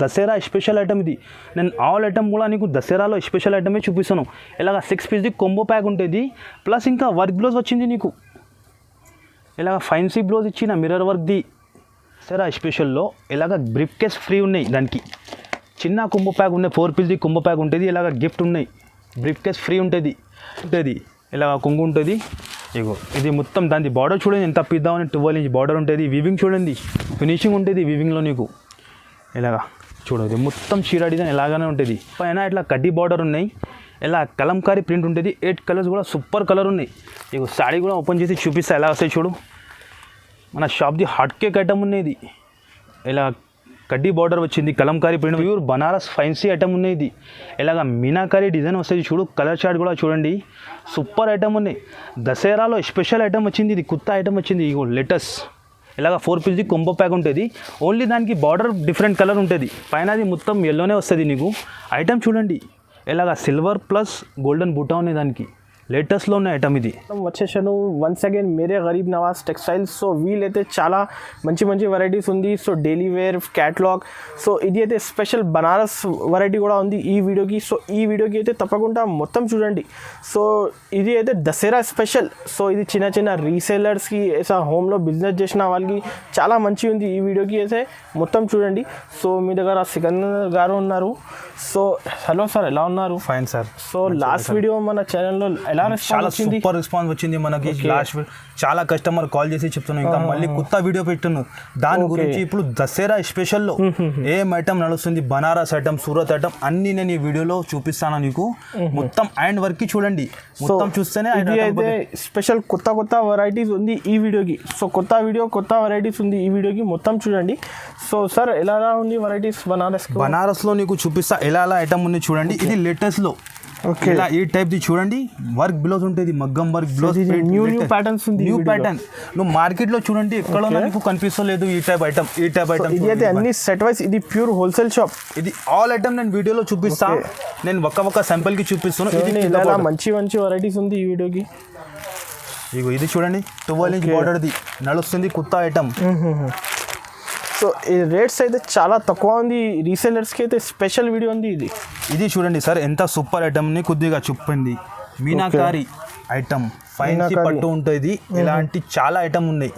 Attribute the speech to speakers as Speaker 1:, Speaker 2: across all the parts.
Speaker 1: Dasara special item ఇది. నేను all item కూడా నీకు దసరాలో స్పెషల్ ఐటమే చూపిస్తాను. ఇలాగ 6 పీస్ది కొంబో ప్యాక్ ఉంటుంది. ప్లస్ ఇంకా వర్క్ బ్లౌజ్ వచ్చింది నీకు. ఇలాగ ఫైన్సీ బ్లౌజ్ ఇచ్చిన మిర్రర్ వర్క్ది దసరా స్పెషల్లో. ఇలాగ బ్రీఫ్ కేస్ ఫ్రీ ఉన్నాయి. దానికి చిన్న కొంబో ప్యాక్ ఉన్నాయి. 4 పీస్ది కొంబో ప్యాక్ ఉంటుంది. ఇలాగ గిఫ్ట్ ఉన్నాయి. బ్రీఫ్ కేస్ ఫ్రీ ఉంటుంది. ఇలాగ కొంగు ఉంటుంది. ఇగో ఇది మొత్తం దాని బార్డర్ చూడండి ఎంత పిద్దామని 12 ఇంచ్ బార్డర్ ఉంటుంది. వివింగ్ చూడండి, ఫినిషింగ్ ఉంటుంది వివింగ్లో నీకు. ఇలాగా చూడండి మొత్తం చీర డిజైన్ ఎలాగానే ఉంటుంది. పైన ఇట్లా కడ్డీ బార్డర్ ఉన్నాయి. ఇలా కలంకారీ ప్రింట్ ఉంటుంది. 8 కలర్స్ కూడా సూపర్ కలర్ ఉన్నాయి. ఇక శారీ కూడా ఓపెన్ చేసి చూపిస్తా ఎలా వస్తాయి చూడు. మన షాప్ది హాట్ కేక్ ఐటమ్ ఉన్నది. ఇలా కడ్డీ బార్డర్ వచ్చింది, Kalamkari print, pure Banaras fancy item ఉన్నది. ఇలాగ మీనాకారీ డిజైన్ వస్తుంది చూడు. కలర్ చార్ట్ కూడా చూడండి, సూపర్ ఐటమ్ ఉన్నాయి. దసరాలో స్పెషల్ ఐటమ్ వచ్చింది. ఇది కొత్త ఐటమ్ వచ్చింది. ఇగో లేటెస్ట్ ఇలాగ 4 పీస్ది కొంబో ప్యాక్ ఉంటుంది. ఓన్లీ దానికి బార్డర్ డిఫరెంట్ కలర్ ఉంటుంది. పైన అది మొత్తం ఎల్లోనే వస్తుంది నీకు. ఐటమ్ చూడండి ఇలాగ సిల్వర్ ప్లస్ గోల్డెన్ బూటా ఉన్నాయి దానికి. లేటెస్ట్లో ఉన్న ఐటమ్ ఇది.
Speaker 2: వచ్చేసాను once again Mere Garib Nawaz Textiles. So వీళ్ళైతే చాలా మంచి మంచి వెరైటీస్ ఉంది. So daily wear catalogue. So ఇది అయితే స్పెషల్ బనారస్ వెరైటీ కూడా ఉంది ఈ వీడియోకి. సో ఈ వీడియోకి అయితే తప్పకుండా మొత్తం చూడండి. సో ఇది అయితే దసరా స్పెషల్. సో ఇది చిన్న చిన్న రీసేలర్స్కి హోమ్లో బిజినెస్ చేసిన వాళ్ళకి చాలా మంచి ఉంది. ఈ వీడియోకి అయితే మొత్తం చూడండి. సో మీ దగ్గర సికందర్ గారు ఉన్నారు. సో హలో సార్, ఎలా ఉన్నారు?
Speaker 1: Fine sir.
Speaker 2: So last video మన ఛానల్లో
Speaker 1: చాలా సూపర్ రెస్పాన్స్ వచ్చింది మనకి. లాస్ట్ చాలా కస్టమర్ కాల్ చేసి చెప్తున్నాను ఇంకా మళ్ళీ కొత్త వీడియో పెట్టాను దాని గురించి. ఇప్పుడు దసరా స్పెషల్లో ఏం ఐటమ్ నడుస్తుంది, బనారస్ ఐటమ్, సూరత్ ఐటమ్ అన్ని నేను ఈ వీడియోలో చూపిస్తాను నీకు. మొత్తం హ్యాండ్ వర్క్ చూడండి, మొత్తం చూస్తేనే
Speaker 2: ఇది అయితే స్పెషల్ కొత్త కొత్త వెరైటీస్ ఉంది ఈ వీడియోకి. సో కొత్త వెరైటీస్ ఉంది ఈ వీడియోకి, మొత్తం చూడండి. సో సార్ ఎలా ఉంది వెరైటీస్
Speaker 1: బనారస్లో నీకు చూపిస్తా ఎలా ఐటమ్ ఉంది చూడండి. ఇది లేటెస్ట్లో ఇలా ఈ టైప్ ది చూడండి. వర్క్ బ్లౌజ్ ఉంటుంది, మగ్గం వర్క్ బ్లౌజ్,
Speaker 2: న్యూ ప్యాటర్న్స్ ఉంది.
Speaker 1: న్యూ ప్యాటర్న్ నువ్వు మార్కెట్ లో చూడండి ఎక్కడ నీకు కనిపిస్తలేదు ఈ టైప్ ఐటమ్.
Speaker 2: ఇది అయితే అన్ని సెట్ వైస్. ఇది ప్యూర్ హోల్సేల్ షాప్.
Speaker 1: ఇది ఆల్ ఐటమ్ నేను వీడియోలో చూపిస్తా. నేను ఒక్క శాంపుల్ కి చూపిస్తాను.
Speaker 2: ఇది మంచి మంచి వెరైటీస్ ఉంది ఈ వీడియోకి.
Speaker 1: ఇగో ఇది చూడండి 12 ఇంచ్ బార్డర్ది నడుస్తుంది కొత్త ఐటమ్.
Speaker 2: సో ఈ రేట్స్ అయితే చాలా తక్కువ ఉంది. రీసెలర్స్కి అయితే స్పెషల్ వీడియో ఉంది ఇది.
Speaker 1: ఇది చూడండి సార్ ఎంత సూపర్ ఐటమ్ని కొద్దిగా చూపింది. మీనాకారి ఐటమ్, ఫైన్సీ పట్టు ఉంటుంది. ఇలాంటి చాలా ఐటమ్ ఉన్నాయి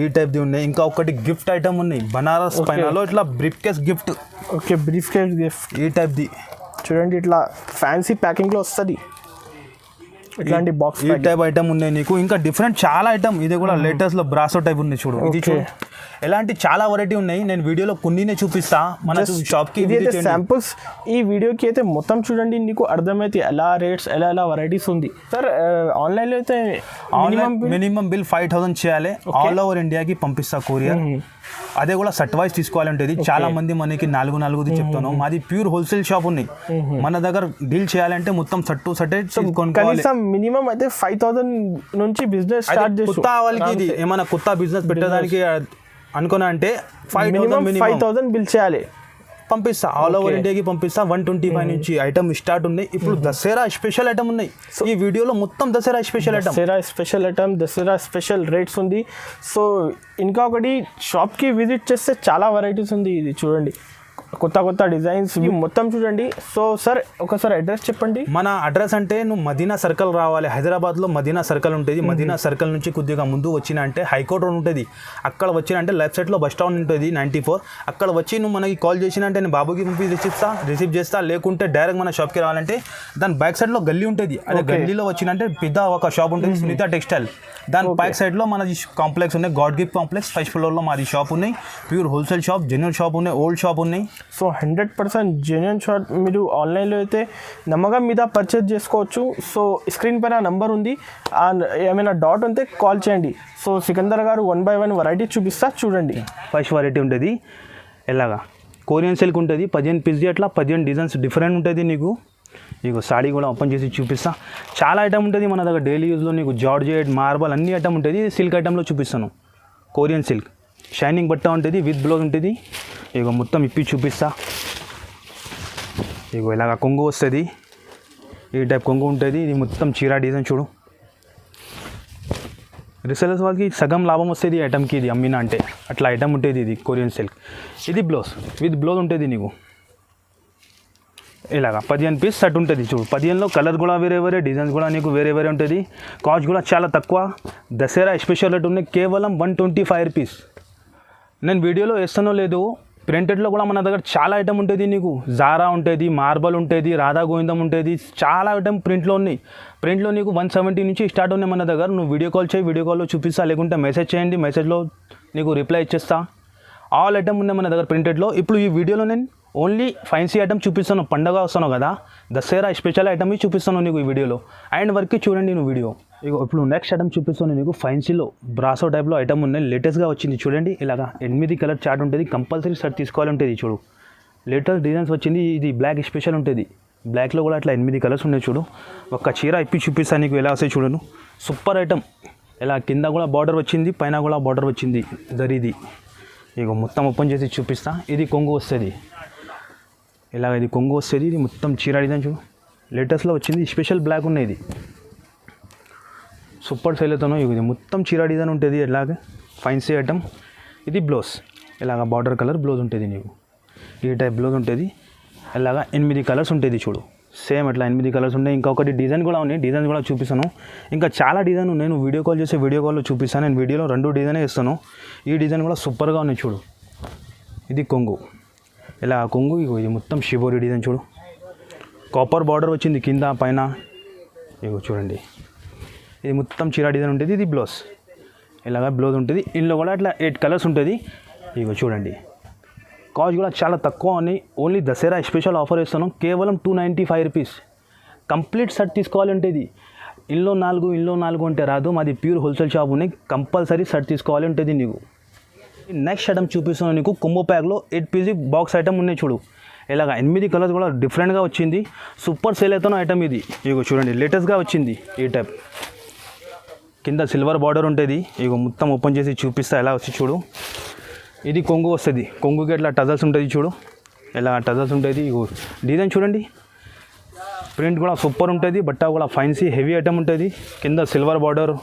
Speaker 1: ఈ టైప్ది ఉన్నాయి. ఇంకా ఒకటి గిఫ్ట్ ఐటమ్ ఉన్నాయి బనారస్ పైనలో ఇట్లా brief case gift.
Speaker 2: Okay, brief case gift
Speaker 1: ఈ టైప్ది
Speaker 2: చూడండి. ఇట్లా ఫ్యాన్సీ ప్యాకింగ్లో వస్తుంది ఇట్లాంటి బాక్స్.
Speaker 1: ఈ టైప్ ఐటమ్ ఉన్నాయి నీకు. ఇంకా డిఫరెంట్ చాలా ఐటమ్. ఇది కూడా లేటెస్ట్ లో బ్రాసో టైప్ ఉంది చూడు. ఇది చూడు ఎలాంటి చాలా వెరైటీ ఉన్నాయి. నేను వీడియోలో కొన్నినే చూపిస్తా మన షాప్ కి.
Speaker 2: ఇది అయితే శాంపుల్స్. ఈ వీడియోకి అయితే మొత్తం చూడండి, నీకు అర్థమైతే ఎలా రేట్స్ ఎలా వెరైటీస్ ఉంది. సార్ ఆన్లైన్లో అయితే
Speaker 1: మినిమం బిల్ 5000 చేయాలి. ఆల్ ఓవర్ ఇండియాకి పంపిస్తా కొరియర్. అదే కూడా సెట్ వైజ్ తీసుకోవాలంటే చాలా మంది మనకి 4 చెప్తాను. మాది ప్యూర్ హోల్సేల్ షాప్ ఉన్నాయి. మన దగ్గర డీల్ చేయాలంటే మొత్తం సెట్
Speaker 2: కనీసం మినిమం అయితే 5000 నుంచి బిజినెస్ స్టార్ట్ చేసి
Speaker 1: కొత్త వాళ్ళకి ఇది ఏమైనా కొత్త బిజినెస్ పెట్టడానికి అనుకున్నా అంటే
Speaker 2: 5000 బిల్ చేయాలి.
Speaker 1: పంపిస్తా ఆల్ ఓవర్ ఇండియాకి పంపిస్తా. 125 నుంచి ఐటమ్ స్టార్ట్ ఉన్నాయి. ఇప్పుడు దసరా స్పెషల్ ఐటమ్ ఉన్నాయి ఈ వీడియోలో. మొత్తం Dasara special item,
Speaker 2: Dasara special rates ఉంది. సో ఇంకా ఒకటి షాప్కి విజిట్ చేస్తే చాలా వెరైటీస్ ఉంది. ఇది చూడండి కొత్త డిజైన్స్ మొత్తం చూడండి. సో సార్ ఒకసారి అడ్రస్ చెప్పండి.
Speaker 1: మన అడ్రస్ అంటే నువ్వు మదీనా సర్కిల్ రావాలి. హైదరాబాద్లో మదీనా సర్కిల్ ఉంటుంది. మదీనా సర్కిల్ నుంచి కొద్దిగా ముందు వచ్చిన అంటే హైకోర్ట్ రోడ్ ఉంటుంది. అక్కడ వచ్చిన అంటే లెఫ్ట్ సైడ్లో బస్ స్టాండ్ ఉంటుంది 94. అక్కడ వచ్చి నువ్వు మనకి కాల్ చేసిన అంటే నేను బాబుకి రిసీవ్ చేస్తా. లేకుంటే డైరెక్ట్ మన షాప్కి రావాలంటే దాని బ్యాక్ సైడ్లో గల్లీ ఉంటుంది. అదే గల్లీలో వచ్చినంటే పెద్ద ఒక షాప్ ఉంటుంది సునీత టెక్స్టైల్. దాని బ్యాక్ సైడ్లో మనది కాంప్లెక్స్ ఉన్నాయి, గాడ్ గిఫ్ట్ కాంప్లెక్స్. ఫస్ట్ ఫ్లోర్లో మాది షాప్ ఉన్నాయి. Pure wholesale shop, genuine shop ఉన్నాయి, ఓల్డ్ షాప్ ఉన్నాయి.
Speaker 2: So 100% genuine shop. మీరు ఆన్లైన్లో అయితే నమ్మకం మీద పర్చేజ్ చేసుకోవచ్చు. సో స్క్రీన్ పైన నంబర్ ఉంది. ఏమైనా డౌట్ ఉంటే కాల్ చేయండి. సో సికందర్ గారు 1 by 1 వెరైటీ చూపిస్తా చూడండి.
Speaker 1: ఫస్ట్ వెరైటీ ఉంటుంది ఎలాగా కొరియన్ సిల్క్ ఉంటుంది. 15 పీస్ది అట్లా 15 డిజైన్స్ డిఫరెంట్ ఉంటుంది నీకు. నీకు సాడీ కూడా ఓపెన్ చేసి చూపిస్తా. చాలా ఐటమ్ ఉంటుంది మన దగ్గర డైలీ యూజ్లో. నీకు జార్జెట్, మార్బల్ అన్ని ఐటమ్ ఉంటుంది. సిల్క్ ఐటంలో చూపిస్తాను. కొరియన్ సిల్క్ షైనింగ్ బట్ట ఉంటుంది, విత్ బ్లౌజ్ ఉంటుంది. ఇక మొత్తం ఇప్పి చూపిస్తా. ఇక ఇలాగ కొంగు వస్తుంది. ఈ టైప్ కొంగు ఉంటుంది. ఇది మొత్తం చీర డిజైన్ చూడు. రీసెలర్స్ వాళ్ళకి సగం లాభం వస్తుంది ఈ ఐటమ్కి, ఇది అమ్మినా అంటే అట్లా ఐటమ్ ఉంటుంది ఇది కొరియన్ సిల్క్. ఇది బ్లౌజ్ విత్ బ్లౌజ్ ఉంటుంది నీకు ఇలాగా 15 పీస్ సెట్ ఉంటుంది చూడు. 15లో కలర్ కూడా వేరే వేరే, డిజైన్స్ కూడా నీకు వేరే వేరే ఉంటుంది. కాస్ట్ కూడా చాలా తక్కువ. దసరా స్పెషల్ రేట్ ఉన్నాయి కేవలం 125 రూపీస్. నేను వీడియోలో వేస్తానో లేదు, ప్రింటెడ్లో కూడా మన దగ్గర చాలా ఐటమ్ ఉంటుంది నీకు. జారా ఉంటుంది, మార్బల్ ఉంటుంది, రాధా గోవిందం ఉంటుంది, చాలా ఐటమ్ ప్రింట్లో ఉన్నాయి. ప్రింట్లో నీకు 170 నుంచి స్టార్ట్ ఉన్నాయి మన దగ్గర. నువ్వు వీడియో కాల్ చేయి, వీడియో కాల్లో చూపిస్తా, లేకుంటే మెసేజ్ చేయండి, మెసేజ్లో నీకు రిప్లై ఇచ్చేస్తా. ఆల్ ఐటమ్ ఉన్నాయి మన దగ్గర ప్రింటెడ్లో. ఇప్పుడు ఈ వీడియోలో నేను ఓన్లీ ఫ్యాన్సీ ఐటమ్ చూపిస్తాను. పండగ వస్తాను కదా, దసరా స్పెషల్ ఐటమ్ చూపిస్తాను నీకు ఈ వీడియోలో. అండ్ వరకు చూడండి నువ్వు వీడియో. ఇగో ఇప్పుడు నెక్స్ట్ ఐటమ్ చూపిస్తాను నీకు. ఫ్యాన్సీలో బ్రాసో టైప్లో ఐటమ్ ఉన్నాయి, లేటెస్ట్గా వచ్చింది చూడండి. ఇలాగా 8 కలర్ చార్ట్ ఉంటుంది, కంపల్సరీ షర్ట్ తీసుకోవాలి ఉంటుంది చూడు. లేటెస్ట్ డిజైన్స్ వచ్చింది, ఇది బ్లాక్ స్పెషల్ ఉంటుంది. బ్లాక్లో కూడా అట్లా 8 కలర్స్ ఉన్నాయి చూడు. ఒక చీర ఇప్పి చూపిస్తాను నీకు ఎలా వస్తాయి చూడను. Super item. ఇలా కింద కూడా బార్డర్ వచ్చింది, పైన కూడా బార్డర్ వచ్చింది దరిది. ఇగో మొత్తం ఓపెన్ చేసి చూపిస్తా. ఇది కొంగు వస్తుంది, ఇలాగ ఇది కొంగు వస్తుంది. ఇది మొత్తం చీర డిజైన్ చూడు, లేటెస్ట్లో వచ్చింది, స్పెషల్ బ్లాక్ ఉన్నాయి. ఇది సూపర్ సేల్ అవుతాను. ఇది మొత్తం చీర డిజైన్ ఉంటుంది, ఇలాగే ఫ్యాన్సీ ఐటమ్. ఇది బ్లౌజ్, ఇలాగ బార్డర్ కలర్ బ్లౌజ్ ఉంటుంది నీకు. ఈ టైప్ బ్లౌజ్ ఉంటుంది. ఇలాగ 8 కలర్స్ ఉంటుంది చూడు. సేమ్ అట్లా 8 కలర్స్ ఉన్నాయి. ఇంకొకటి డిజైన్ కూడా ఉన్నాయి, డిజైన్ కూడా చూపిస్తాను. ఇంకా చాలా డిజైన్ ఉన్నాయి, నేను వీడియో కాల్ చేసి వీడియో కాల్లో చూపిస్తాను. నేను వీడియోలో 2 డిజైనే ఇస్తాను. ఈ డిజైన్ కూడా సూపర్గా ఉన్నాయి చూడు. ఇది కొంగు, ఇలా కొంగు. ఇగో ఇది మొత్తం షిబోరి డిజైన్ చూడు. కాపర్ బార్డర్ వచ్చింది కింద పైన. ఇగో చూడండి, ఇది మొత్తం చీర డిజైన్ ఉంటుంది. ఇది బ్లౌజ్, ఇలాగ బ్లౌజ్ ఉంటుంది. ఇందులో కూడా అట్లా 8 కలర్స్ ఉంటుంది. ఇగో చూడండి, కాస్ట్ కూడా చాలా తక్కువ ఉన్నాయి. ఓన్లీ దసరా స్పెషల్ ఆఫర్ ఇస్తాను, కేవలం 295 రూపీస్. కంప్లీట్ సెట్ తీసుకోవాలంటే ఇది ఇంట్లో 4 అంటే రాదు. మాది ప్యూర్ హోల్సేల్ షాప్ ఉన్నాయి, కంపల్సరీ సెట్ తీసుకోవాలి ఉంటుంది నీకు. నెక్స్ట్ ఐటమ్ చూపిస్తాను నీకు. కొంబో ప్యాక్లో 8 పీస్ బాక్స్ ఐటమ్ ఉన్నాయి చూడు. ఇలాగ 8 కలర్స్ కూడా డిఫరెంట్గా వచ్చింది. సూపర్ సేల్ అవుతాను ఐటమ్ ఇది. ఇగో చూడండి, లేటెస్ట్గా వచ్చింది ఈ టైప్. కింద సిల్వర్ బార్డర్ ఉంటుంది. ఇగో మొత్తం ఓపెన్ చేసి చూపిస్తా ఎలా వచ్చి చూడు. ఇది కొంగు వస్తుంది, కొంగుకి ఇట్లా టజల్స్ ఉంటుంది చూడు, ఇలా టజల్స్ ఉంటుంది. ఇగో డిజైన్ చూడండి, ప్రింట్ కూడా సూపర్ ఉంటుంది. బట్ట కూడా ఫ్యాన్సీ హెవీ ఐటమ్ ఉంటుంది. కింద సిల్వర్ బార్డర్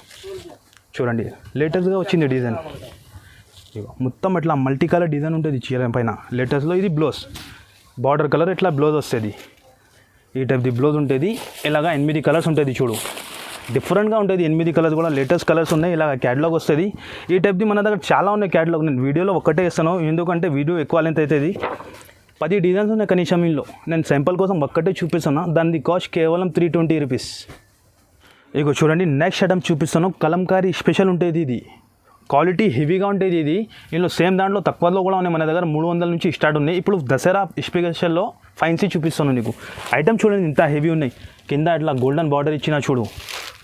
Speaker 1: చూడండి, లేటెస్ట్గా వచ్చింది డిజైన్. ఇగో మొత్తం ఇట్లా మల్టీ కలర్ డిజైన్ ఉంటుంది చీర పైన లేటెస్ట్లో. ఇది బ్లౌజ్, బార్డర్ కలర్ ఇట్లా బ్లౌజ్ వస్తుంది. ఈ టైప్ ది బ్లౌజ్ ఉంటుంది. ఇలాగ 8 కలర్స్ ఉంటుంది చూడు, డిఫరెంట్గా ఉంటుంది. 8 కలర్స్ కూడా లేటెస్ట్ కలర్స్ ఉన్నాయి. ఇలాగ క్యాటలాగ్ వస్తుంది. ఈ టైప్ది మన దగ్గర చాలా ఉన్నాయి క్యాటలాగ్. నేను వీడియోలో ఒక్కటే ఇస్తాను, ఎందుకంటే వీడియో ఎక్కువ లెంత్ అవుతుంది. 10 డిజైన్స్ ఉన్నాయి కనీసం. ఇందులో నేను శాంపుల్ కోసం ఒక్కటే చూపిస్తాను. దాని కాస్ట్ కేవలం 320 రూపీస్. ఇగో చూడండి, నెక్స్ట్ ఐటమ్ చూపిస్తాను. కలంకారీ స్పెషల్ ఉంటుంది. ఇది క్వాలిటీ హెవీగా ఉంటుంది. ఇది ఇందులో సేమ్ దాంట్లో తక్కువలో కూడా ఉన్నాయి మన దగ్గర. 300 నుంచి స్టార్ట్ ఉన్నాయి. ఇప్పుడు దసరా స్పెషల్లో ఫ్యాన్సీ చూపిస్తాను నీకు. ఐటమ్ చూడండి ఇంత హెవీ ఉన్నాయి. కింద ఇట్లా గోల్డెన్ బార్డర్ ఇచ్చిన చూడు.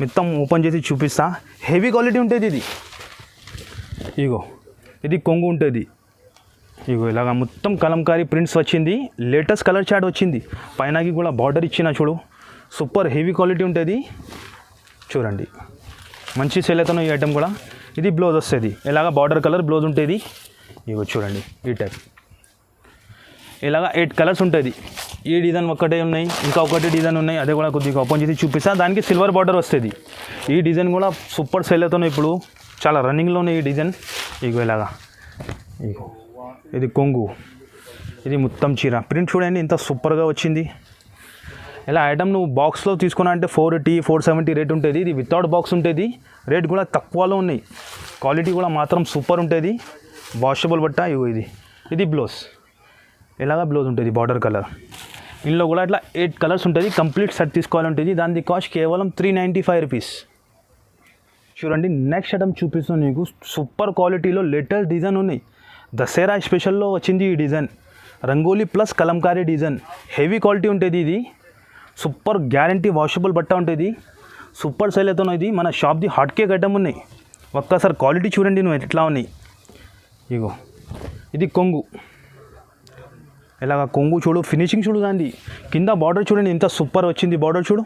Speaker 1: మొత్తం ఓపెన్ చేసి చూపిస్తా. హెవీ క్వాలిటీ ఉంటుంది ఇది. ఇగో ఇది కొంగు ఉంటుంది. ఇగో ఇలాగ మొత్తం కలంకారీ ప్రింట్స్ వచ్చింది. లేటెస్ట్ కలర్ చార్ట్ వచ్చింది. పైనకి కూడా బార్డర్ ఇచ్చిన చూడు. సూపర్ హెవీ క్వాలిటీ ఉంటుంది చూడండి. మంచి సేల్ అవుతాను ఈ ఐటమ్ కూడా. ఇది బ్లౌజ్ వస్తుంది, ఇలాగ బార్డర్ కలర్ బ్లౌజ్ ఉంటుంది. ఇగో చూడండి ఈ టైప్. ఇలాగ 8 కలర్స్ ఉంటుంది. ఈ డిజైన్ ఒక్కటే ఉన్నాయి, ఇంకా ఒకటి డిజైన్ ఉన్నాయి. అదే కూడా కొద్దిగా ఓపెన్ చేసి చూపిస్తా. దానికి సిల్వర్ బార్డర్ వస్తుంది. ఈ డిజైన్ కూడా సూపర్ సేల్ అవుతున్నాయి ఇప్పుడు, చాలా రన్నింగ్లో ఉన్నాయి ఈ డిజైన్. ఇగో ఇలాగా, ఇగో ఇది కొంగు, ఇది మొత్తం చీర. ప్రింట్ చూడండి ఇంత సూపర్గా వచ్చింది. ఇలా ఐటమ్ నువ్వు బాక్స్లో తీసుకున్నా అంటే 480, 470 రేట్ ఉంటుంది. ఇది వితౌట్ బాక్స్ ఉంటుంది. రేట్ కూడా తక్కువలో ఉన్నాయి. క్వాలిటీ కూడా మాత్రం సూపర్ ఉంటుంది. వాషబుల్ బట్ట. ఇగో ఇది బ్లౌజ్, ఇలాగా బ్లౌజ్ ఉంటుంది బార్డర్ కలర్. ఇందులో కూడా ఇట్లా 8 కలర్స్ ఉంటుంది. కంప్లీట్ సెట్ తీసుకోవాలంటుంది. దాని కాస్ట్ కేవలం 395 రూపీస్. చూడండి నెక్స్ట్ ఐటమ్ చూపిస్తాను నీకు. సూపర్ క్వాలిటీలో లేటెస్ట్ డిజైన్ ఉన్నాయి. దసరా స్పెషల్లో వచ్చింది ఈ design. Rangoli plus Kalamkari design. Heavy quality ఉంటుంది. ఇది సూపర్ గ్యారంటీ వాషబుల్ బట్ట ఉంటుంది. సూపర్ సేల్ అవుతున్నాయి. ఇది మన షాప్ది హాట్ కేక్ ఐటమ్ ఉన్నాయి. ఒక్కసారి క్వాలిటీ చూడండి నువ్వు ఎట్లా ఉన్నాయి. ఇగో ఇది కొంగు, ఇలాగ కొంగు చూడు. ఫినిషింగ్ చూడు దాన్ని. కింద బార్డర్ చూడండి ఎంత సూపర్ వచ్చింది. బార్డర్ చూడు,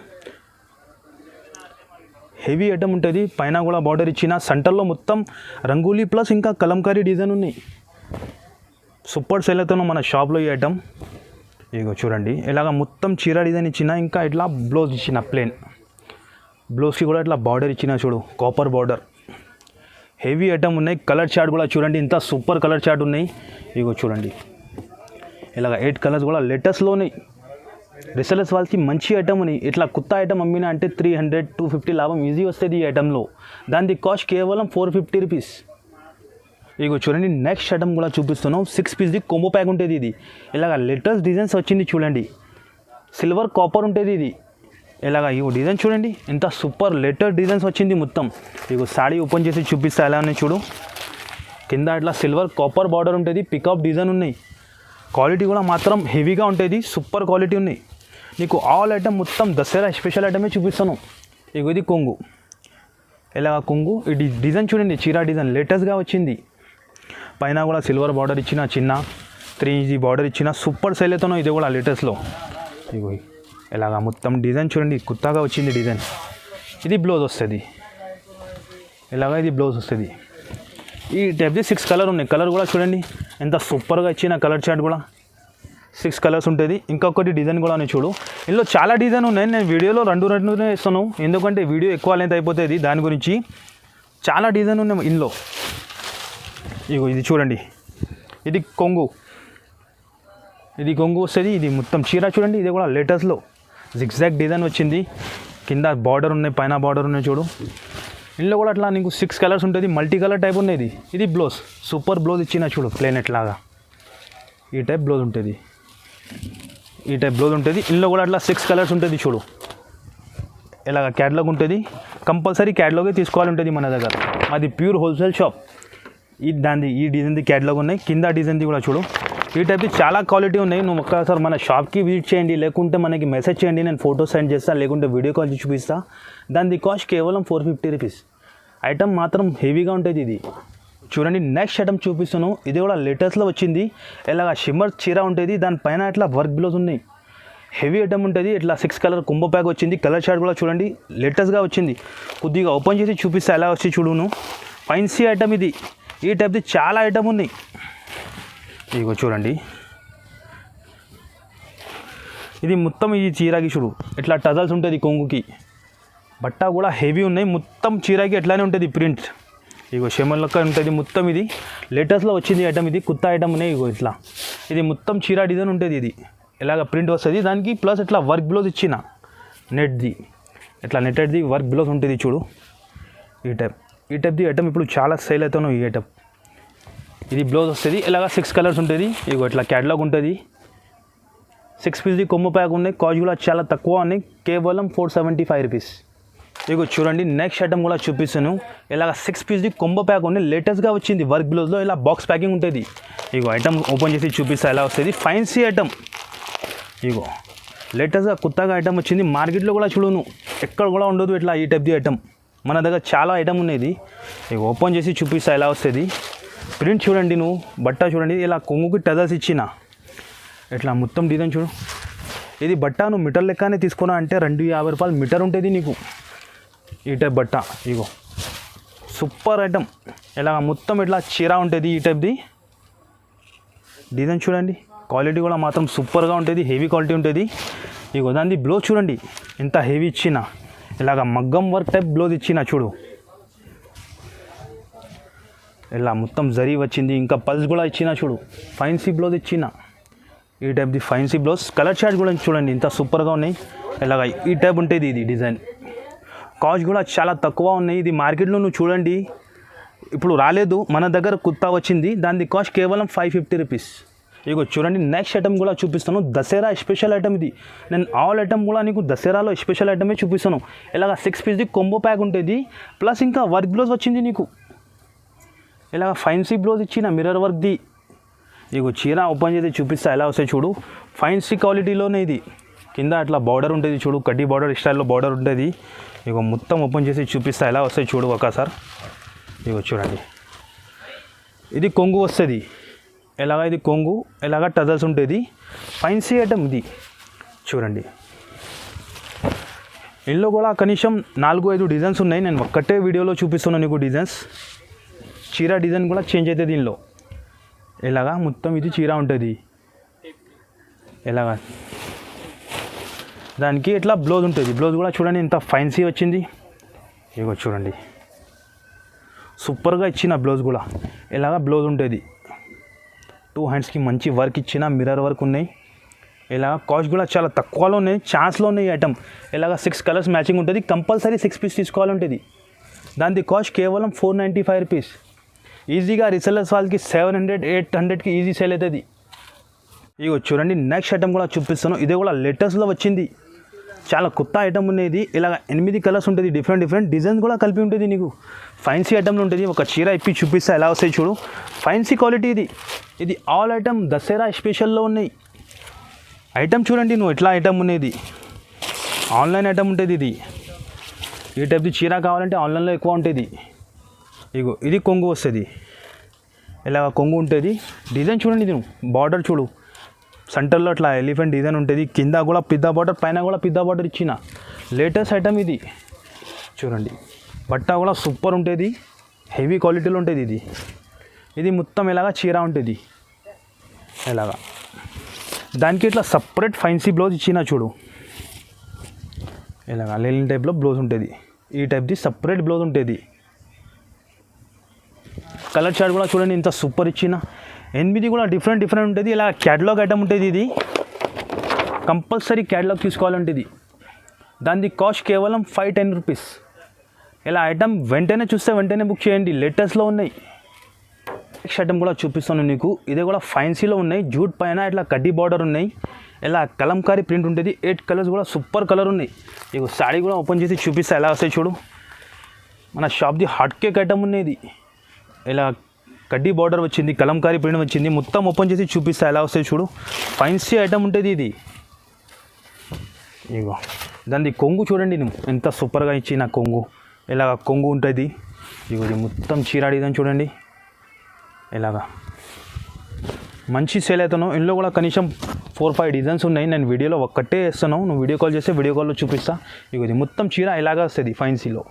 Speaker 1: హెవీ ఐటమ్ ఉంటుంది. పైన కూడా బార్డర్ ఇచ్చిన. సెంటర్లో మొత్తం రంగోలీ ప్లస్ ఇంకా కలంకారీ డిజైన్ ఉన్నాయి. సూపర్ సేల్ అవుతున్నాం మన షాప్లో ఈ ఐటమ్. ఇగో చూడండి, ఇలాగ మొత్తం చీర డిజైన్ ఇచ్చిన. ఇంకా ఇట్లా బ్లౌజ్ ఇచ్చిన ప్లేన్. బ్లౌజ్కి కూడా ఇట్లా బార్డర్ ఇచ్చిన చూడు, కాపర్ బార్డర్. హెవీ ఐటమ్ ఉన్నాయి. కలర్ చార్ట్ కూడా చూడండి, ఇంత సూపర్ కలర్ చార్ట్ ఉన్నాయి. ఇగో చూడండి, ఇలాగ 8 కలర్స్ కూడా లేటెస్ట్లో ఉన్నాయి. రిసెలర్స్ వాళ్ళకి మంచి ఐటమ్ ఉన్నాయి. ఇట్లా కొత్త ఐటమ్ అమ్మినా అంటే 300-250 లాభం ఈజీ వస్తుంది ఈ ఐటెంలో. దాని కాస్ట్ కేవలం 450 రూపీస్. ఇగో చూడండి, నెక్స్ట్ ఐటమ్ కూడా చూపిస్తున్నాం. 6 పీస్ది కొంబో ప్యాక్ ఉంటుంది ఇది. ఇలాగ లేటెస్ట్ డిజైన్స్ వచ్చింది చూడండి, సిల్వర్ కాపర్ ఉంటుంది ఇది. ఇలాగ ఇగో డిజైన్ చూడండి, ఎంత సూపర్ లేటెస్ట్ డిజైన్స్ వచ్చింది మొత్తం. ఇగో సాడీ ఓపెన్ చేసి చూపిస్తా ఎలా ఉన్నాయి చూడు. కింద ఇట్లా సిల్వర్ కాపర్ బార్డర్ ఉంటుంది, పికప్ డిజైన్ ఉన్నాయి. క్వాలిటీ కూడా మాత్రం హెవీగా ఉంటుంది, సూపర్ క్వాలిటీ ఉన్నాయి. నీకు ఆల్ ఐటమ్ మొత్తం దసరా స్పెషల్ ఐటమే చూపిస్తాను. ఇగో ఇది కొంగు, ఇలాగ కొంగు. ఇది డిజైన్ చూడండి, చీరా డిజైన్ లేటెస్ట్గా వచ్చింది. పైన కూడా సిల్వర్ బార్డర్ ఇచ్చిన, చిన్న 3 బార్డర్ ఇచ్చిన, సూపర్ సేల్ అవుతాను. ఇది కూడా లేటెస్ట్లో. ఇగో ఇలాగ మొత్తం డిజైన్ చూడండి, కొత్తగా వచ్చింది డిజైన్. ఇది బ్లౌజ్ వస్తుంది, ఇలాగ ఇది బ్లౌజ్ వస్తుంది. ఈ టైప్ది 6 కలర్ ఉన్నాయి. కలర్ కూడా చూడండి ఎంత సూపర్గా ఇచ్చిన కలర్ చార్ట్ కూడా 6 కలర్స్ ఉంటుంది. ఇంకొకటి డిజైన్ కూడా ఉన్నాయి చూడు. ఇందులో చాలా డిజైన్ ఉన్నాయి. నేను వీడియోలో రెండు ఇస్తాను, ఎందుకంటే వీడియో ఎక్కువ లెంత్ అయిపోతుంది. దాని గురించి చాలా డిజైన్ ఉన్నాయి ఇందులో. ఇగో ఇది చూడండి, ఇది కొంగు, ఇది కొంగు వస్తుంది. ఇది మొత్తం చీర చూడండి, ఇది కూడా లేటెస్ట్లో జిగ్జాగ్ డిజైన్ వచ్చింది. కింద బార్డర్ ఉన్నాయి, పైన బార్డర్ ఉన్నాయి చూడు. ఇందులో కూడా అట్లా నీకు 6 కలర్స్ ఉంటుంది. మల్టీ కలర్ టైప్ ఉన్నది. ఇది బ్లౌజ్, సూపర్ బ్లౌజ్ ఇచ్చిన చూడు, ప్లేన్ ఎట్లాగా ఈ టైప్ బ్లౌజ్ ఉంటుంది. ఈ టైప్ బ్లౌజ్ ఉంటుంది. ఇందులో కూడా అట్లా 6 కలర్స్ ఉంటుంది చూడు. ఇలాగ క్యాటలాగ్ ఉంటుంది. కంపల్సరీ క్యాటలాగే తీసుకోవాలి ఉంటుంది మన దగ్గర. మాది ప్యూర్ హోల్సేల్ షాప్. ఈ డిజైన్ది క్యాటలాగ్ ఉన్నాయి. కింద డిజైన్ది కూడా చూడు. ఈ టైప్ది చాలా క్వాలిటీ ఉన్నాయి. నువ్వు ఒక్కసారి మన షాప్కి విజిట్ చేయండి, లేకుంటే మనకి మెసేజ్ చేయండి, నేను ఫోటో సెండ్ చేస్తాను, లేకుంటే వీడియో కాల్ చూపిస్తా. దాని కాస్ట్ కేవలం 450 రూపీస్. ఐటమ్ మాత్రం హెవీగా ఉంటుంది. ఇది చూడండి, నెక్స్ట్ ఐటమ్ చూపిస్తాను. ఇది కూడా లేటెస్ట్లో వచ్చింది. ఇలాగ షిమ్మర్ చీర ఉంటుంది, దానిపైన ఇట్లా వర్క్ బ్లౌజ్ ఉన్నాయి. హెవీ ఐటమ్ ఉంటుంది. ఇట్లా 6 కలర్ కుంభో ప్యాక్ వచ్చింది. కలర్ చార్ట్ కూడా చూడండి, లేటెస్ట్గా వచ్చింది. కొద్దిగా ఓపెన్ చేసి చూపిస్తా ఎలా వచ్చి చూడును. ఫైన్సీ ఐటమ్ ఇది. ఈ టైప్ది చాలా ఐటమ్ ఉన్నాయి. ఇగో చూడండి, ఇది మొత్తం ఈ చీరకి చూడు ఇట్లా టజల్స్ ఉంటుంది. కొంగుకి బట్ట కూడా హెవీ ఉన్నాయి. మొత్తం చీరకి ఎట్లానే ఉంటుంది ప్రింట్. ఇగో షెమల్ లెక్క ఉంటుంది మొత్తం. ఇది లేటెస్ట్లో వచ్చింది ఐటమ్. ఇది కొత్త ఐటమ్ ఉన్నాయి. ఇగో ఇట్లా ఇది మొత్తం చీర డిజైన్ ఉంటుంది. ఇది ఇలాగ ప్రింట్ వస్తుంది. దానికి ప్లస్ ఇట్లా వర్క్ బ్లౌజ్ ఇచ్చిన నెట్ది, ఇట్లా నెట్టెడ్ది వర్క్ బ్లౌజ్ ఉంటుంది చూడు. ఈ టైప్ది ఐటమ్ ఇప్పుడు చాలా సేల్ అవుతాను. ఈ ఐటమ్ ఇది బ్లౌజ్ వస్తుంది. ఇలాగ 6 కలర్స్ ఉంటుంది. ఇగో ఇట్లా క్యాటలాగ్ ఉంటుంది. 6 పీస్ది కొమ్ము ప్యాక్ ఉన్నాయి. కాస్ట్ కూడా చాలా తక్కువ ఉన్నాయి, కేవలం 475 రూపీస్. ఇగో చూడండి, నెక్స్ట్ ఐటమ్ కూడా చూపిస్తాను. ఇలాగ 6 పీస్ది కొంబో ప్యాక్ ఉన్నాయి. లేటెస్ట్గా వచ్చింది. వర్క్ బ్లౌజ్లో ఇలా బాక్స్ ప్యాకింగ్ ఉంటుంది. ఇగో ఐటమ్ ఓపెన్ చేసి చూపిస్తా ఎలా వస్తుంది. Fancy item. ఇగో లేటెస్ట్గా కొత్తగా ఐటమ్ వచ్చింది. మార్కెట్లో కూడా చూడను, ఎక్కడ కూడా ఉండదు ఇట్లా ఈ టైప్ది ఐటమ్. మన దగ్గర చాలా ఐటమ్ ఉన్నాయి. ఇగో ఓపెన్ చేసి చూపిస్తా ఎలా వస్తుంది. ప్రింట్ చూడండి, నువ్వు బట్ట చూడండి. ఇలా కొంగుకి టజల్స్ ఇచ్చిన ఇట్లా మొత్తం డిజైన్ చూడు. ఇది బట్ట నువ్వు మీటర్ లెక్కనే తీసుకున్నా అంటే 250 రూపాయలు మీటర్ ఉంటుంది నీకు ఈ టైప్ బట్ట. ఇగో సూపర్ ఐటమ్. ఇలా మొత్తం ఇట్లా చీర ఉంటుంది. ఈ టైప్ది డిజైన్ చూడండి. క్వాలిటీ కూడా మాత్రం సూపర్గా ఉంటుంది, హెవీ క్వాలిటీ ఉంటుంది. ఇగో దాన్ని బ్లౌజ్ చూడండి ఎంత హెవీ ఇచ్చిన. ఇలాగ మగ్గం వర్క్ టైప్ బ్లౌజ్ ఇచ్చిన చూడు. ఇలా మొత్తం జరీ వచ్చింది. ఇంకా పల్స్ కూడా ఇచ్చిన చూడు. ఫైన్సీ బ్లౌజ్ ఇచ్చిన ఈ టైప్ది ఫైన్సీ బ్లౌజ్. కలర్ చార్ట్ కూడా చూడండి ఎంత సూపర్గా ఉన్నాయి. ఇలాగ ఈ టైప్ ఉంటుంది ఇది డిజైన్. కాస్ట్ కూడా చాలా తక్కువ ఉన్నాయి. ఇది మార్కెట్లో నువ్వు చూడండి ఇప్పుడు రాలేదు, మన దగ్గర కొత్త వచ్చింది. దాని కాస్ట్ కేవలం 550 రూపీస్. ఇగో చూడండి, నెక్స్ట్ ఐటమ్ కూడా చూపిస్తాను. దసరా స్పెషల్ ఐటమ్ ఇది. నేను ఆల్ ఐటమ్ కూడా నీకు దసరాలో స్పెషల్ ఐటమే చూపిస్తాను. ఇలాగ 6 పీస్ది కొంబో ప్యాక్ ఉంటుంది. ప్లస్ ఇంకా వర్క్ బ్లౌజ్ వచ్చింది నీకు. ఇలాగ ఫైన్సీ బ్లౌజ్ ఇచ్చిన మిర్రర్ వర్క్ది. ఇగో చీర ఓపెన్ చేసి చూపిస్తా ఎలా వస్తాయి చూడు. ఫైన్సీ క్వాలిటీలోనే ఇది. కింద అట్లా బార్డర్ ఉంటుంది చూడు, కడ్డీ బార్డర్ స్టైల్లో బార్డర్ ఉంటుంది. ఇగో మొత్తం ఓపెన్ చేసి చూపిస్తా ఎలా వస్తాయి చూడు ఒకసారి. ఇగో చూడండి, ఇది కొంగు వస్తుంది. ఎలాగ ఇది కొంగు, ఎలాగ టజల్స్ ఉంటుంది. ఫైన్సీ ఐటమ్ ఇది చూడండి. ఇందులో కూడా కనీసం 4-5 డిజైన్స్ ఉన్నాయి. నేను ఒక్కటే వీడియోలో చూపిస్తున్నాను నీకు డిజైన్స్. చీర డిజైన్ కూడా చేంజ్ అవుతుంది దీనిలో. ఇలాగా మొత్తం ఇది చీర ఉంటుంది. ఇలాగా దానికి ఇట్లా బ్లౌజ్ ఉంటుంది. బ్లౌజ్ కూడా చూడండి ఎంత ఫైన్సీ వచ్చింది. ఇగో చూడండి, సూపర్గా ఇచ్చిన బ్లౌజ్ కూడా ఇలాగ బ్లౌజ్ ఉంటుంది. 2 హ్యాండ్స్కి మంచి వర్క్ ఇచ్చిన, మిర్రర్ వర్క్ ఉన్నాయి. ఇలా కాస్ట్ కూడా చాలా తక్కువలో ఉన్నాయి, ఛాన్స్లో ఉన్నాయి ఐటమ్. ఇలాగ 6 కలర్స్ మ్యాచింగ్ ఉంటుంది. కంపల్సరీ 6 పీస్ తీసుకోవాలి ఉంటుంది. దాని కాస్ట్ కేవలం 495 రూపీస్. ఈజీగా రీసెల్లర్స్ వాళ్ళకి 700-800కి ఈజీ సేల్ అవుతుంది. ఇగో చూడండి, నెక్స్ట్ ఐటమ్ కూడా చూపిస్తాను. ఇదే కూడా లేటెస్ట్లో వచ్చింది, చాలా కొత్త ఐటమ్ ఉన్నది. ఇలాగ 8 కలర్స్ ఉంటుంది, డిఫరెంట్ డిజైన్స్ కూడా కలిపి ఉంటుంది. నీకు ఫైన్సీ ఐటమ్లో ఉంటుంది. ఒక చీర ఇప్పి చూపిస్తా ఎలా వస్తాయి చూడు. ఫైన్సీ క్వాలిటీ ఇది ఆల్ ఐటమ్ దసరా స్పెషల్లో ఉన్నాయి. ఐటమ్ చూడండి నువ్వు ఎట్లా ఐటమ్ ఉన్నది. ఆన్లైన్ ఐటమ్ ఉంటుంది ఇది. ఈ టైప్ది చీర కావాలంటే ఆన్లైన్లో ఎక్కువ ఉంటుంది. ఇగో ఇది కొంగు వస్తుంది, ఇలాగ కొంగు ఉంటుంది. డిజైన్ చూడండి, ఇది బార్డర్ చూడు, సెంటర్లో అట్లా ఎలిఫెంట్ డిజైన్ ఉంటుంది. కింద కూడా పెద్ద బార్డర్, పైన కూడా పెద్ద బార్డర్ ఇచ్చిన లేటెస్ట్ ఐటమ్ ఇది. చూడండి, బట్ట కూడా సూపర్ ఉంటుంది, హెవీ క్వాలిటీలో ఉంటుంది. ఇది మొత్తం ఇలాగ చీర ఉంటుంది. ఇలాగా దానికి ఇట్లా సపరేట్ ఫైన్సీ బ్లౌజ్ ఇచ్చిన చూడు. ఇలాగ లెలిన్ టైప్లో బ్లౌజ్ ఉంటుంది. ఈ టైప్ది సపరేట్ బ్లౌజ్ ఉంటుంది. కలర్ చార్ట్ కూడా చూడండి ఇంత సూపర్ ఇచ్చిన. 8 కూడా డిఫరెంట్ ఉంటుంది. ఇలా క్యాటలాగ్ ఐటమ్ ఉంటుంది. ఇది కంపల్సరీ క్యాటలాగ్ తీసుకోవాలంటే దాని కాస్ట్ కేవలం 510 రూపీస్. ఇలా ఐటమ్ వెంటనే చూస్తే వెంటనే బుక్ చేయండి, లేటెస్ట్లో ఉన్నాయి. నెక్స్ట్ ఐటమ్ కూడా చూపిస్తాను నీకు. ఇది కూడా ఫైన్సీలో ఉన్నాయి. జూట్ పైన ఇట్లా కడ్డీ బార్డర్ ఉన్నాయి. ఇలా కలంకారీ ప్రింట్ ఉంటుంది. 8 కలర్స్ కూడా సూపర్ కలర్ ఉన్నాయి. ఇక శారీ కూడా ఓపెన్ చేసి చూపిస్తా ఎలా వస్తాయి చూడు. మన షాప్ది హాట్ కేక్ ఐటమ్ ఉన్నది. ఇలా కడ్డీ బార్డర్ వచ్చింది, కలంకారీ ప్రింట్ వచ్చింది. మొత్తం ఓపెన్ చేసి చూపిస్తా ఎలా వస్తాయి చూడు. ఫైన్సీ ఐటమ్ ఉంటుంది ఇది. ఇగో దాని కొంగు చూడండి, నువ్వు ఎంత సూపర్గా ఇచ్చిన కొంగు. ఇలా కొంగు ఉంటుంది. ఇగో ఇది మొత్తం చీర డిజైన్ చూడండి. ఇలాగా మంచి సేల్ అవుతాను. ఇందులో కూడా కనీసం 4-5 డిజైన్స్ ఉన్నాయి. నేను వీడియోలో ఒక్కటే వేస్తాను, నువ్వు వీడియో కాల్ చేస్తే వీడియో కాల్లో చూపిస్తా. ఇగో ఇది మొత్తం చీర ఇలాగా వస్తుంది ఫైన్సీలో.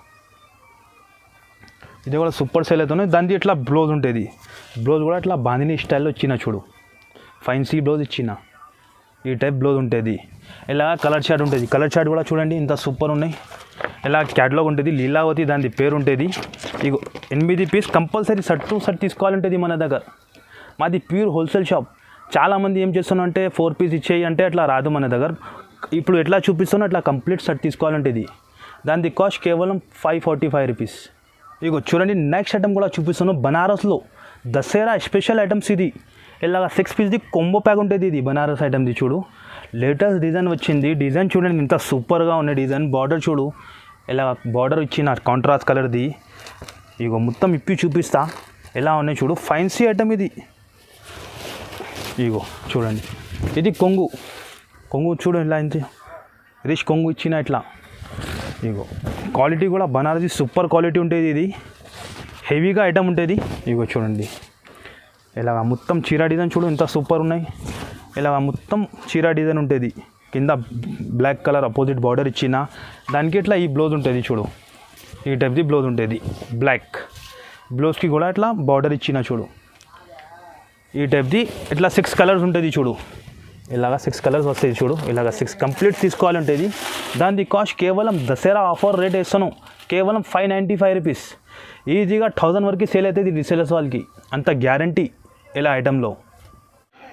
Speaker 1: ఇది కూడా సూపర్ సేల్ అవుతుంది. దానికి ఇట్లా బ్లౌజ్ ఉంటుంది. బ్లౌజ్ కూడా ఇట్లా బాందిని స్టైల్లో ఇచ్చిన చూడు, ఫైన్సీ బ్లౌజ్ ఇచ్చిన. ఈ టైప్ బ్లౌజ్ ఉంటుంది. ఇలా కలర్ చార్ట్ ఉంటుంది. కలర్ చార్ట్ కూడా చూడండి ఇంత సూపర్ ఉన్నాయి. ఇలా క్యాటలాగ్ ఉంటుంది. లీలావతి దాని పేరు ఉంటుంది. ఇగో 8 piece compulsory shirt to shirt తీసుకోవాలంటుంది మన దగ్గర. మాది ప్యూర్ హోల్సేల్ షాప్. చాలామంది ఏం చేస్తున్నాం అంటే 4 పీస్ ఇచ్చేయి అంటే అట్లా రాదు మన దగ్గర. ఇప్పుడు ఎట్లా చూపిస్తానో అట్లా కంప్లీట్ షర్ట్ తీసుకోవాలంటుంది. దాని కాస్ట్ కేవలం 545 రూపీస్. ఇగో చూడండి, నెక్స్ట్ ఐటమ్ కూడా చూపిస్తాను. బనారస్లో దసరా స్పెషల్ ఐటమ్స్ ఇది. ఇలాగ 6 పీస్ది కొంబో ప్యాక్ ఉంటుంది. ఇది బనారస్ ఐటమ్ది చూడు, లేటెస్ట్ డిజైన్ వచ్చింది. డిజైన్ చూడండి ఇంత సూపర్గా ఉన్న డిజైన్. బార్డర్ చూడు, ఇలా బార్డర్ ఇచ్చిన కాంట్రాస్ట్ కలర్ది. ఇగో మొత్తం ఇప్పి చూపిస్తా ఎలా ఉన్నాయి చూడు. ఫైన్సీ ఐటమ్ ఇది. ఇగో చూడండి, ఇది కొంగు చూడు ఇలా ఇంత రిచ్ కొంగు ఇచ్చిన ఇట్లా. ఇగో క్వాలిటీ కూడా బనారసి సూపర్ క్వాలిటీ ఉంటుంది. ఇది హెవీగా ఐటమ్ ఉంటుంది. ఇగో చూడండి, ఇలాగ మొత్తం చీర డిజైన్ చూడు ఎంత సూపర్ ఉన్నాయి. ఇలాగ మొత్తం చీర డిజైన్ ఉంటుంది. కింద బ్లాక్ కలర్ అపోజిట్ బార్డర్ ఇచ్చిన దానికి ఇట్లా ఈ బ్లౌజ్ ఉంటుంది చూడు. ఈ టైప్ది బ్లౌజ్ ఉంటుంది. బ్లాక్ బ్లౌజ్కి కూడా ఇట్లా బార్డర్ ఇచ్చిన చూడు. ఈ టైప్ది ఇట్లా 6 కలర్స్ ఉంటుంది చూడు. ఇలాగ 6 కలర్స్ వస్తాయి చూడు. ఇలాగ 6 కంప్లీట్ తీసుకోవాలంటుంది. దాని కాస్ట్ కేవలం దసరా ఆఫర్ రేట్ వేస్తాను, కేవలం 595 రూపీస్. ఈజీగా 1000 వరకు సేల్ అవుతుంది రీసేలర్స్ వాళ్ళకి, అంత గ్యారంటీ ఇలా ఐటెంలో.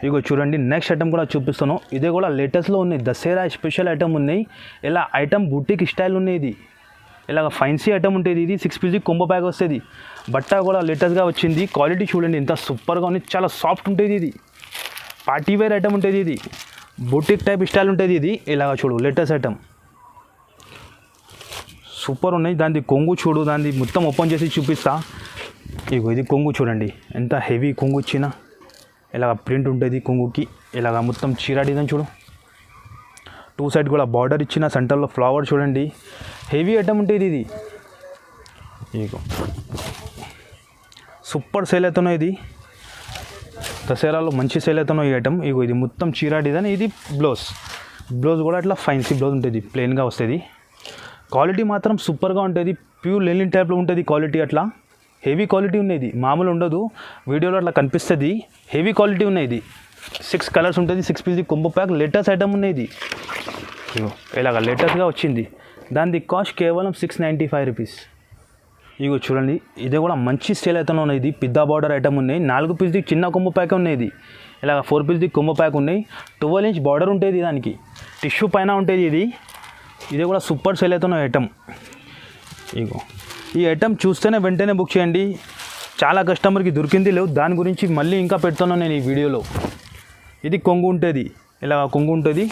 Speaker 1: ఇగో చూడండి, నెక్స్ట్ ఐటమ్ కూడా చూపిస్తాను. ఇదే కూడా లేటెస్ట్లో ఉన్నాయి. దసరా స్పెషల్ ఐటమ్ ఉన్నాయి. ఇలా ఐటమ్ బుటీక్ స్టైల్ ఉన్నాయి. ఇది ఇలాగ ఫైన్సీ ఐటమ్ ఉంటుంది. ఇది 6 పీస్ కొంబో ప్యాక్ వస్తుంది. బట్ట కూడా లేటెస్ట్గా వచ్చింది. క్వాలిటీ చూడండి ఎంత సూపర్గా ఉంది, చాలా సాఫ్ట్ ఉంటుంది. ఇది పార్టీ వేర్ ఐటమ్ ఉంటుంది. ఇది బుటీక్ టైప్ స్టైల్ ఉంటుంది. ఇది ఇలాగ చూడు, లేటెస్ట్ ఐటమ్ సూపర్ ఉన్నాయి. దాని కొంగు చూడు, దాన్ని మొత్తం ఓపెన్ చేసి చూపిస్తా. ఇగో ఇది కొంగు చూడండి ఎంత హెవీ కొంగు ఇచ్చిన. ఇలాగ ప్రింట్ ఉంటుంది కొంగుకి. ఇలాగ మొత్తం చీర డిజైన్ చూడు. 2 సైడ్ కూడా బార్డర్ ఇచ్చిన, సెంటర్లో ఫ్లవర్ చూడండి. హెవీ ఐటమ్ ఉంటుంది. ఇది ఇగో సూపర్ సేల్ అవుతున్నాయి. ఇది దసరాలో మంచి సేల్ అవుతున్నాయి ఈ ఐటమ్. ఇగో ఇది మొత్తం చీర డిజైన్. ఇది బ్లౌజ్ కూడా ఇట్లా ఫైన్సీ బ్లౌజ్ ఉంటుంది, ప్లెయిన్గా వస్తుంది. క్వాలిటీ మాత్రం సూపర్గా ఉంటుంది. ప్యూర్ లెనిన్ టైప్లో ఉంటుంది క్వాలిటీ. అట్లా హెవీ క్వాలిటీ ఉన్నది, మామూలు ఉండదు. వీడియోలో అట్లా కనిపిస్తుంది. హెవీ క్వాలిటీ ఉన్నది. 6 కలర్స్ ఉంటుంది. 6 piece combo pack latest item ఉన్నది. ఇలాగ లేటెస్ట్గా వచ్చింది. దాని కాస్ట్ కేవలం 695 రూపీస్. ఇగో చూడండి, ఇది కూడా మంచి సేల్ అయితే ఉన్నాయి. ఇది పిద్దా బార్డర్ ఐటమ్ ఉన్నాయి. 4 పీస్ది చిన్న కొమ్ము ప్యాక్ ఉన్నాయి. ఇది ఇలాగ 4 పీస్ది కొమ్ము ప్యాక్ ఉన్నాయి. 12 ఇంచ్ బార్డర్ ఉంటుంది దానికి, టిష్యూ పైన ఉంటుంది. ఇది కూడా సూపర్ సేల్ అవుతున్న ఐటమ్. ఇగో ఈ ఐటమ్ చూస్తేనే వెంటనే బుక్ చేయండి. చాలా కస్టమర్కి దొరికింది లేవు, దాని గురించి మళ్ళీ ఇంకా పెడుతున్నాను నేను ఈ వీడియోలో. ఇది కొంగు ఉంటుంది, ఇలా కొంగు ఉంటుంది.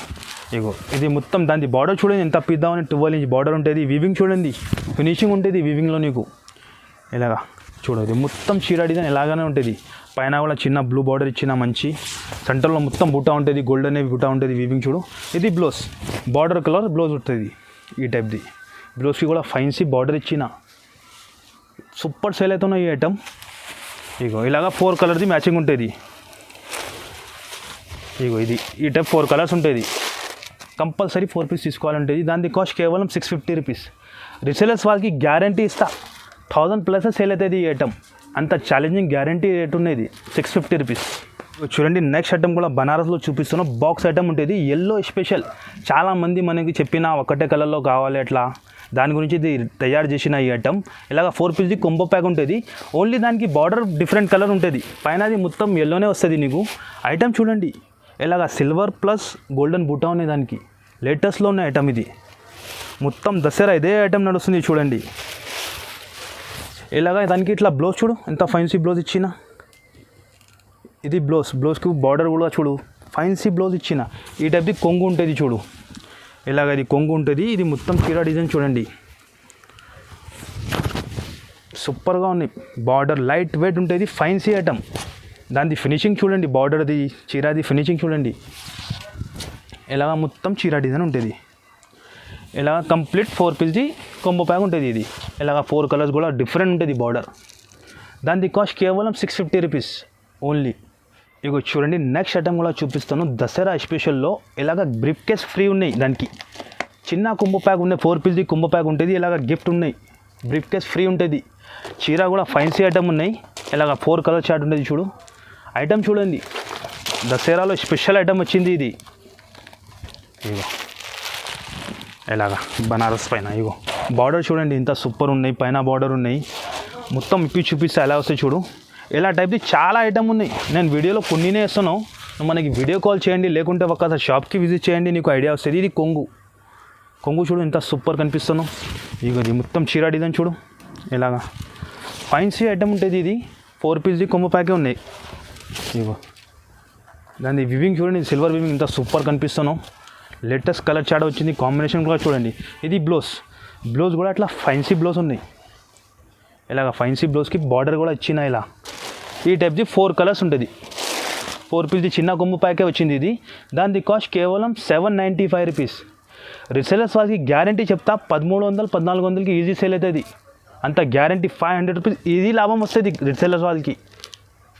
Speaker 1: ఇగో ఇది మొత్తం దాని బార్డర్ చూడండి ఎంత పిద్దామని 12 ఇంచ్ బార్డర్ ఉంటుంది. వివింగ్ చూడండి, ఫినిషింగ్ ఉంటుంది వివింగ్లో నీకు. ఇలాగా చూడండి మొత్తం చీర డిజైన్ ఎలాగానే ఉంటుంది. పైన కూడా చిన్న బ్లూ బార్డర్ ఇచ్చిన మంచి, సెంటర్లో మొత్తం బుట్ట ఉంటుంది, గోల్డెన్ బుట్ట ఉంటుంది వివింగ్ చూడు. ఇది బ్లౌజ్, బార్డర్ కలర్ బ్లౌజ్ ఉంటుంది ఈ టైప్ది. బ్లౌజ్కి కూడా ఫైన్సీ బార్డర్ ఇచ్చిన సూపర్ సేల్ అవుతున్న ఈ ఐటమ్. ఇగో ఇలాగా 4 కలర్ది మ్యాచింగ్ ఉంటుంది. ఇగో ఇది ఈ టైప్ 4 కలర్స్ ఉంటుంది. కంపల్సరీ 4 పీస్ తీసుకోవాలంటే దాని కాస్ట్ కేవలం 650 రూపీస్. రీసేలర్స్ వాళ్ళకి గ్యారంటీ ఇస్తా, 1000+ సేల్ అవుతుంది ఈ ఐటమ్. అంత ఛాలెంజింగ్ గ్యారంటీ రేట్ ఉన్నది 650 రూపీస్. చూడండి నెక్స్ట్ ఐటమ్ కూడా బనారస్లో చూపిస్తున్న బాక్స్ ఐటమ్ ఉంటుంది. ఎల్లో స్పెషల్, చాలామంది మనకి చెప్పిన ఒకటే కలర్లో కావాలి అట్లా, దాని గురించి ఇది తయారు చేసిన ఈ ఐటమ్. ఇలాగ 4 పీస్ది కొంబో ప్యాక్ ఉంటుంది. ఓన్లీ దానికి బార్డర్ డిఫరెంట్ కలర్ ఉంటుంది, పైన అది మొత్తం ఎల్లోనే వస్తుంది నీకు. ఐటమ్ చూడండి ఇలాగ సిల్వర్ ప్లస్ గోల్డెన్ బూటా ఉన్నాయి దానికి. లేటెస్ట్లో ఉన్న ఐటమ్ ఇది. మొత్తం దసరా ఇదే ఐటమ్ నడుస్తుంది చూడండి. ఇలాగ దానికి ఇట్లా బ్లౌజ్ చూడు ఎంత ఫైన్సీ బ్లౌజ్ ఇచ్చిన. ఇది బ్లౌజ్కి బార్డర్ కూడా చూడు ఫైన్సీ బ్లౌజ్ ఇచ్చిన. ఈ టైప్ది కొంగు ఉంటుంది చూడు, ఇలాగ ఇది కొంగు ఉంటుంది. ఇది మొత్తం చీర డిజైన్ చూడండి, సూపర్గా ఉంది. బార్డర్ లైట్ వెయిట్ ఉంటుంది, ఫైన్సీ ఐటమ్. దాని ఫినిషింగ్ చూడండి, బార్డర్ది చీరది ఫినిషింగ్ చూడండి. ఇలాగ మొత్తం చీర డిజైన్ ఉంటుంది. ఇలాగ కంప్లీట్ 4 పీస్ది కొంబో ప్యాక్ ఉంటుంది. ఇది ఇలాగ 4 కలర్స్ కూడా డిఫరెంట్ ఉంటుంది బార్డర్. దాని కాస్ట్ కేవలం 650 రూపీస్ ఓన్లీ. ఇగో చూడండి నెక్స్ట్ ఐటమ్ కూడా చూపిస్తాను. దసరా స్పెషల్లో ఇలాగ బ్రీఫ్ కేస్ ఫ్రీ ఉన్నాయి. దానికి చిన్న కొంబో ప్యాక్ ఉన్నాయి, 4 పీస్ది కొంబో ప్యాక్ ఉంటుంది. ఇలాగ గిఫ్ట్ ఉన్నాయి, బ్రీఫ్ కేస్ ఫ్రీ ఉంటుంది. చీర కూడా ఫైన్సీ ఐటమ్ ఉన్నాయి. ఇలాగ 4 కలర్ చార్ట్ ఉంటుంది చూడు. ఐటమ్ చూడండి, దసరాలో స్పెషల్ ఐటమ్ వచ్చింది ఇది. ఇగో ఇలాగా బనారస్ పైన ఇగో బార్డర్ చూడండి ఇంత సూపర్ ఉన్నాయి, పైన బార్డర్ ఉన్నాయి. మొత్తం ఇప్పి చూపిస్తే ఎలా వస్తాయి చూడు. ఇలా టైప్ది చాలా ఐటమ్ ఉన్నాయి. నేను వీడియోలో కొన్నినే ఇస్తాను, మనకి వీడియో కాల్ చేయండి, లేకుంటే ఒక్కసారి షాప్కి విజిట్ చేయండి, నీకు ఐడియా వస్తుంది. ఇది కొంగు చూడు ఎంత సూపర్ కనిపిస్తాను. ఇగో ఇది మొత్తం చీర డిజైన్ చూడు. ఇలాగా ఫైన్సీ ఐటమ్ ఉంటుంది. ఇది 4 పీస్ది కొమ్ము ప్యాకే ఉన్నాయి. ఇగో దాని వివింగ్ చూడండి, సిల్వర్ వివింగ్ ఇంత సూపర్ కనిపిస్తాను. లేటెస్ట్ కలర్ చాట్ వచ్చింది, కాంబినేషన్ కూడా చూడండి. ఇది బ్లౌజ్ కూడా అట్లా ఫైన్సీ బ్లౌజ్ ఉన్నాయి. ఇలాగ ఫైన్సీ బ్లౌజ్కి బార్డర్ కూడా ఇచ్చిన. ఇలా ఈ టైప్ది 4 కలర్స్ ఉంటుంది. 4 పీస్ది చిన్న కొమ్ము ప్యాకే వచ్చింది ఇది. దాని కాస్ట్ కేవలం 795 రూపీస్. రీసేలర్స్ వాళ్ళకి గ్యారంటీ చెప్తా, 1300-1400కి ఈజీ సేల్ అవుతుంది. అంత గ్యారంటీ 500 రూపీస్ ఈజీ లాభం వస్తుంది రీసేలర్స్ వాళ్ళకి.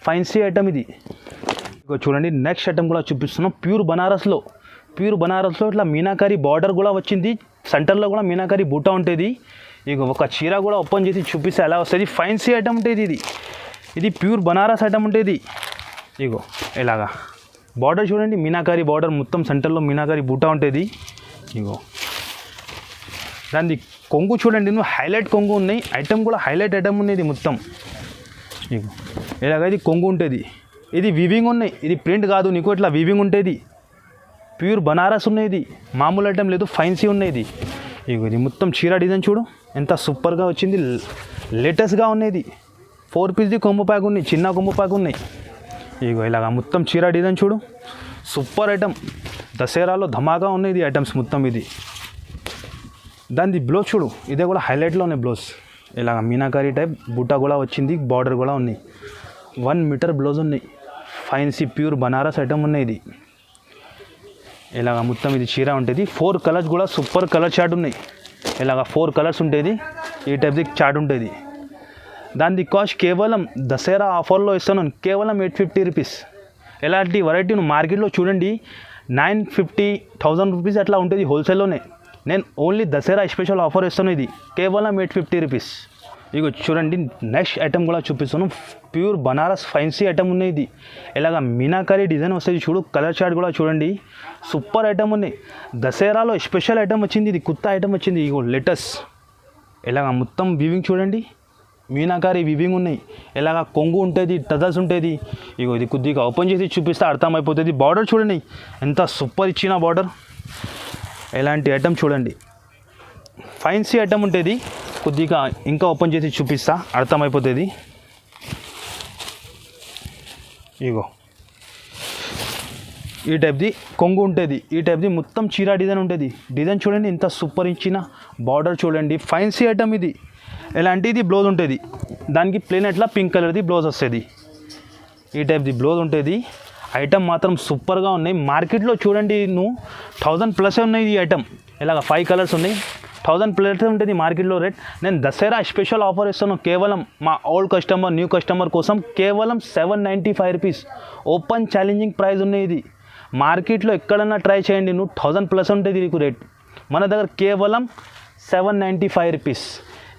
Speaker 1: ఫైన్సీ ఐటమ్ ఇది. ఇక చూడండి నెక్స్ట్ ఐటమ్ కూడా చూపిస్తున్నాం. ప్యూర్ బనారస్లో ఇట్లా మీనాకారి బార్డర్ కూడా వచ్చింది. సెంటర్లో కూడా మీనాకారి బూటా ఉంటుంది. ఇక ఒక చీర కూడా ఓపెన్ చేసి చూపిస్తే ఎలా వస్తుంది. ఫైన్సీ ఐటమ్ ఉంటుంది ఇది ప్యూర్ బనారస్ ఐటమ్ ఉంటుంది. ఇగో ఇలాగా బార్డర్ చూడండి, మీనాకారి బార్డర్ మొత్తం సెంటర్లో మీనాకారి బూటా ఉంటుంది. ఇగో దాని కొంగు చూడండి, హైలైట్ కొంగు ఉన్నాయి. ఐటమ్ కూడా హైలైట్ ఐటమ్ ఉన్నది మొత్తం. ఇగో ఇలాగ ఇది కొంగు ఉంటుంది. ఇది వివింగ్ ఉన్నాయి, ఇది ప్రింట్ కాదు నీకు, ఇట్లా వివింగ్ ఉంటుంది. ప్యూర్ బనారస్ ఉన్నది, మామూలు ఐటమ్ లేదు, ఫైన్సీ ఉన్నది. ఇగో ఇది మొత్తం చీర డిజైన్ చూడు ఎంత సూపర్గా వచ్చింది, లేటెస్ట్గా ఉన్నది. 4 పీస్ది కొమ్ము ప్యాక్ ఉన్నాయి, చిన్న కొమ్ము ప్యాక్ ఉన్నాయి. ఇగో ఇలాగ మొత్తం చీర డిజైన్ చూడు, సూపర్ ఐటమ్. దసరాలో ధమాకా ఉన్నది ఐటమ్స్ మొత్తం. ఇది దాని బ్లౌజ్ చూడు, ఇదే కూడా హైలైట్లో ఉన్నాయి బ్లౌజ్. ఇలాగ మీనాకారి టైప్ బుట్ట కూడా వచ్చింది, బార్డర్ కూడా ఉన్నాయి. 1 మీటర్ బ్లౌజ్ ఉన్నాయి, ఫైన్సీ ప్యూర్ బనారస్ ఐటమ్ ఉన్నాయి. ఇది ఇలాగ మొత్తం ఇది చీర ఉంటుంది. 4 కలర్స్ కూడా సూపర్ కలర్ చార్ట్ ఉన్నాయి. ఇలాగ 4 కలర్స్ ఉంటుంది. ఈ టైప్ది చార్ట్ ఉంటుంది. దాని కాస్ట్ కేవలం దసరా ఆఫర్లో ఇస్తాను కేవలం 850 రూపీస్. ఇలాంటి వెరైటీ నువ్వు మార్కెట్లో చూడండి 950-1000 రూపీస్ అట్లా ఉంటుంది హోల్సేల్లోనే. నేను ఓన్లీ దసరా స్పెషల్ ఆఫర్ ఇస్తాను, ఇది కేవలం 850 రూపీస్. ఇగో చూడండి నెక్స్ట్ ఐటమ్ కూడా చూపిస్తాను. ప్యూర్ బనారస్ ఫైన్సీ ఐటమ్ ఉన్నాయి. ఇది ఇలాగ మీనాకారి డిజైన్ వస్తుంది చూడు. కలర్ చార్ట్ కూడా చూడండి, సూపర్ ఐటమ్ ఉన్నాయి. దసరాలో స్పెషల్ ఐటమ్ వచ్చింది, ఇది కొత్త ఐటమ్ వచ్చింది. ఇగో లేటెస్ట్ ఇలాగ మొత్తం వీవింగ్ చూడండి, మీనాకారి వివింగ్ ఉన్నాయి, ఇలాగ కొంగు ఉంటుంది, టజల్స్ ఉంటుంది. ఇగో ఇది కొద్దిగా ఓపెన్ చేసి చూపిస్తే అర్థమైపోతుంది. బార్డర్ చూడండి ఎంత సూపర్ ఇచ్చిన బార్డర్. ఎలాంటి ఐటమ్ చూడండి, ఫైన్సీ ఐటమ్ ఉంటుంది. కొద్దిగా ఇంకా ఓపెన్ చేసి చూపిస్తా అర్థమైపోతుంది. ఇగో ఈ టైప్ది కొంగు ఉంటుంది, ఈ టైప్ది మొత్తం చీర డిజైన్ ఉంటుంది. డిజైన్ చూడండి ఎంత సూపర్ ఇచ్చిన బార్డర్ చూడండి. ఫైన్సీ ఐటమ్ ఇది. ఎలాంటి ఇది బ్లౌజ్ ఉంటుంది, దానికి ప్లేన్ ఎట్లా పింక్ కలర్ది బ్లౌజ్ వస్తుంది. ఈ టైప్ది బ్లౌజ్ ఉంటుంది. ఐటమ్ మాత్రం సూపర్గా ఉన్నాయి. మార్కెట్లో చూడండి నువ్వు 1000+ ఉన్నాయి ఈ ఐటమ్. ఇలాగ 5 కలర్స్ ఉన్నాయి, 1000+ ఉంటుంది మార్కెట్లో రేట్. నేను దసరా స్పెషల్ ఆఫర్ ఇస్తాను కేవలం మా ఓల్డ్ కస్టమర్ న్యూ కస్టమర్ కోసం. కేవలం 795 రూపీస్ ఓపెన్ ఛాలెంజింగ్ ప్రైస్ ఉన్నాయి. ఇది మార్కెట్లో ఎక్కడన్నా ట్రై చేయండి, నువ్వు 1000+ ఉంటుంది నీకు రేట్. మన దగ్గర కేవలం 795 రూపీస్.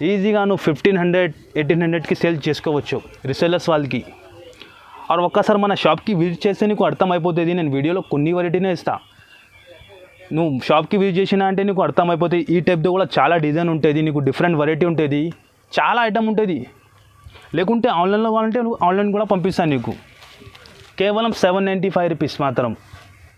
Speaker 1: ఈజీగా నువ్వు 1500 1800కి సేల్ చేసుకోవచ్చు రీసెల్లర్స్ వాళ్ళకి. ఆర్ ఒక్కసారి మన షాప్కి విజిట్ చేస్తే నీకు అర్థమైపోతుంది. నేను వీడియోలో కొన్ని వెరైటీనే ఇస్తాను, నువ్వు షాప్కి విజిట్ చేసినా అంటే నీకు అర్థమైపోతుంది. ఈ టైప్తో కూడా చాలా డిజైన్ ఉంటుంది, నీకు డిఫరెంట్ వెరైటీ ఉంటుంది, చాలా ఐటమ్ ఉంటుంది. లేకుంటే ఆన్లైన్లో కావాలంటే ఆన్లైన్ కూడా పంపిస్తాను నీకు. కేవలం 795 రూపీస్ మాత్రం.